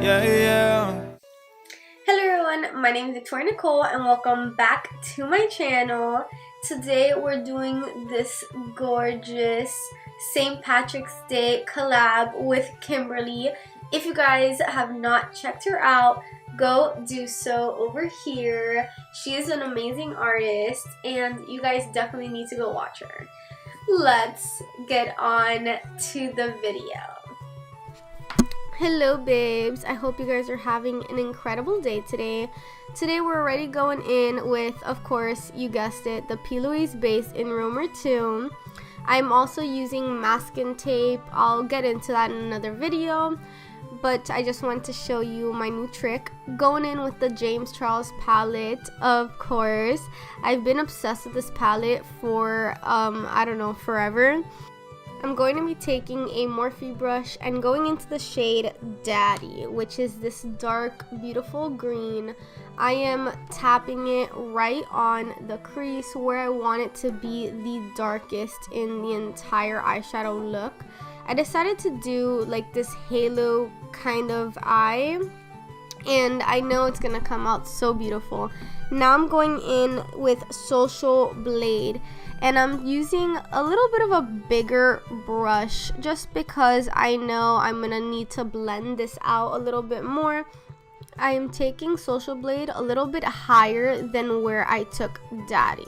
Yeah, yeah. Hello everyone, my name is Nicole and welcome back to my channel. Today we're doing this gorgeous St. Patrick's Day collab with Kimberly. If you guys have not checked her out, go do so over here. She is an amazing artist and you guys definitely need to go watch her. Let's get on to the video. Hello babes, I hope you guys are having an incredible day today. Today we're already going in with, of course, you guessed it, the Plouise base in Rumor 2. I'm also using masking tape. I'll get into that in another video, but I just want to show you my new trick. Going in with the James Charles palette, of course. I've been obsessed with this palette for, I don't know, forever. I'm going to be taking a Morphe brush and going into the shade Daddy, which is this dark, beautiful green. I am tapping it right on the crease where I want it to be the darkest in the entire eyeshadow look. I decided to do like this halo kind of eye, and I know it's gonna come out so beautiful. Now I'm going in with Social Blade, and I'm using a little bit of a bigger brush just because I know I'm gonna need to blend this out a little bit more. I am taking Social Blade a little bit higher than where I took Daddy.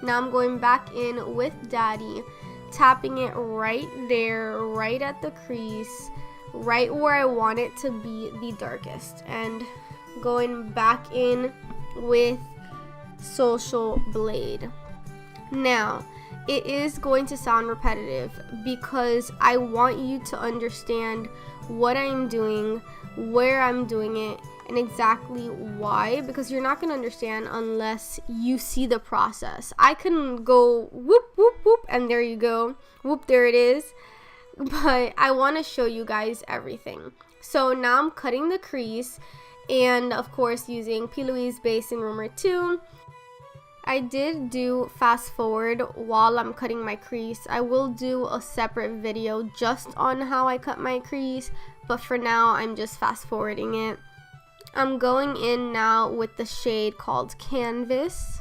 Now I'm going back in with Daddy, tapping it right there, right at the crease, right where I want it to be the darkest, and going back in with Social Blade. Now, it is going to sound repetitive because I want you to understand what I'm doing, where I'm doing it, and exactly why, because you're not going to understand unless you see the process. I can go whoop, whoop, whoop, and there you go. Whoop, there it is. But I want to show you guys everything. So now I'm cutting the crease, and of course using Plouise base in Rumor 2. I did do fast forward while I'm cutting my crease. I will do a separate video just on how I cut my crease, but for now I'm just fast forwarding it. I'm going in now with the shade called Canvas.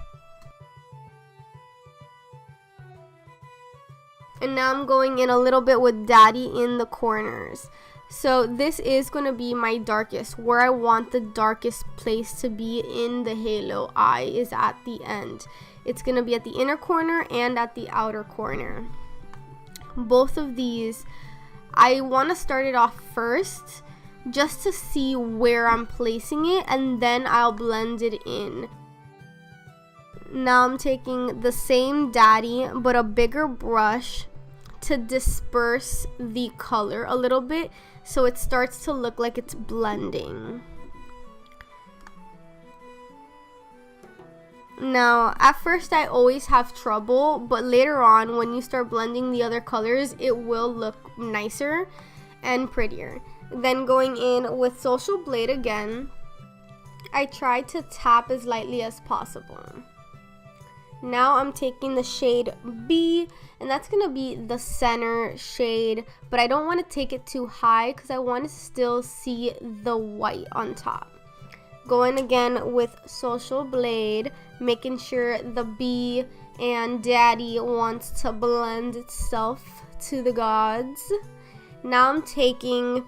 And now I'm going in a little bit with Daddy in the corners. So this is going to be my darkest. Where I want the darkest place to be in the halo eye is at the end. It's going to be at the inner corner and at the outer corner. Both of these, I want to start it off first just to see where I'm placing it, and then I'll blend it in. Now I'm taking the same Daddy but a bigger brush to disperse the color a little bit so it starts to look like it's blending. Now, at first I always have trouble, but later on when you start blending the other colors, it will look nicer and prettier. Then going in with Social Blade again, I try to tap as lightly as possible. Now I'm taking the shade B, and that's going to be the center shade, but I don't want to take it too high because I want to still see the white on top. Going again with Social Blade, making sure the B and Daddy wants to blend itself to the gods. Now I'm taking,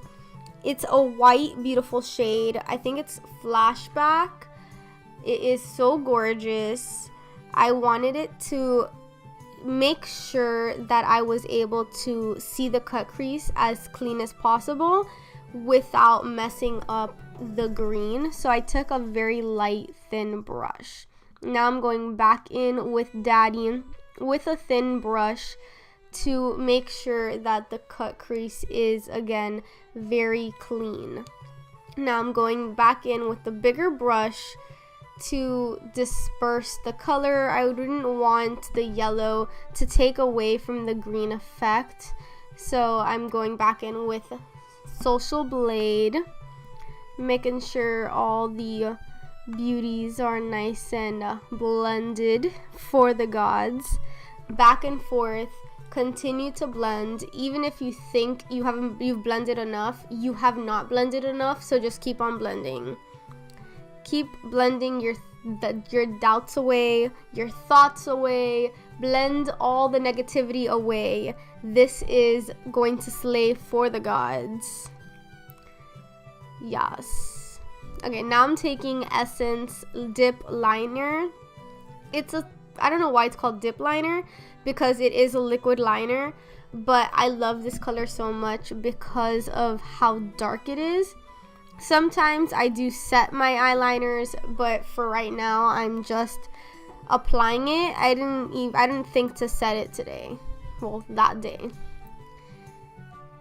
it's a white beautiful shade. I think it's Flashback. It is so gorgeous. I wanted it to make sure that I was able to see the cut crease as clean as possible without messing up the green. So I took a very light, thin brush. Now I'm going back in with Daddy with a thin brush to make sure that the cut crease is, again, very clean. Now I'm going back in with the bigger brush to disperse the color. I didn't want the yellow to take away from the green effect, so I'm going back in with Social Blade, making sure all the beauties are nice and blended for the gods. Back and forth, continue to blend. Even if you think you've blended enough, you have not blended enough, so just keep on blending. Keep blending your doubts away, your thoughts away. Blend all the negativity away. This is going to slay for the gods. Yes. Okay, now I'm taking Essence Dip Liner. I don't know why it's called Dip Liner, because it is a liquid liner, but I love this color so much because of how dark it is. Sometimes I do set my eyeliners, but for right now I'm just applying it. I didn't think to set it today, well, that day.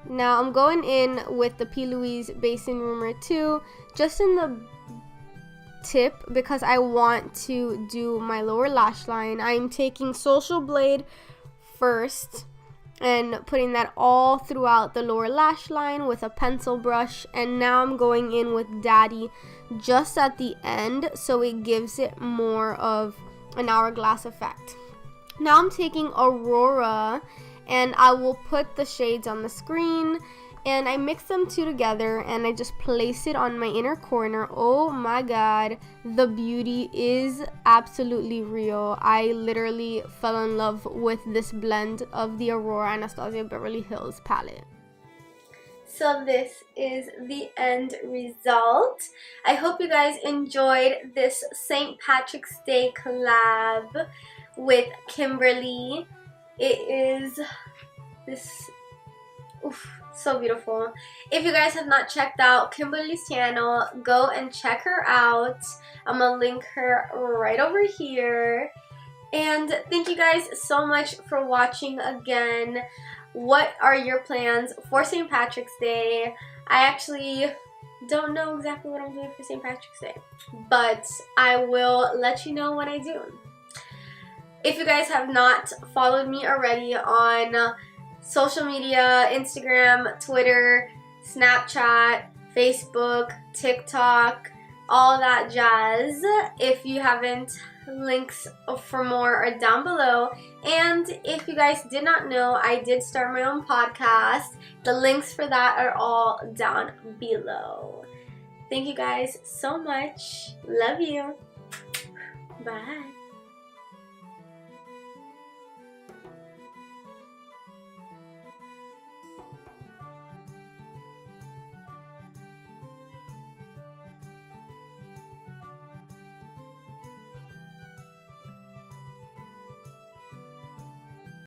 Now I'm going in with the Plouise Base in Rumor 2, just in the tip, because I want to do my lower lash line. I'm taking Social Blade first and putting that all throughout the lower lash line with a pencil brush, and now I'm going in with Daddy just at the end, so it gives it more of an hourglass effect. Now I'm taking Aurora, and I will put the shades on the screen, and I mix them two together and I just place it on my inner corner. Oh my god, the beauty is absolutely real. I literally fell in love with this blend of the Aurora Anastasia Beverly Hills palette. So this is the end result. I hope you guys enjoyed this St. Patrick's Day collab with Kimberly. It is this, oof, so beautiful. If you guys have not checked out Kimberly's channel, go and check her out. I'm gonna link her right over here. And thank you guys so much for watching again. What are your plans for St. Patrick's Day? I actually don't know exactly what I'm doing for St. Patrick's Day, but I will let you know when I do. If you guys have not followed me already on social media, Instagram, Twitter, Snapchat, Facebook, TikTok, all that jazz, if you haven't, links for more are down below. And if you guys did not know, I did start my own podcast. The links for that are all down below. Thank you guys so much. Love you. Bye.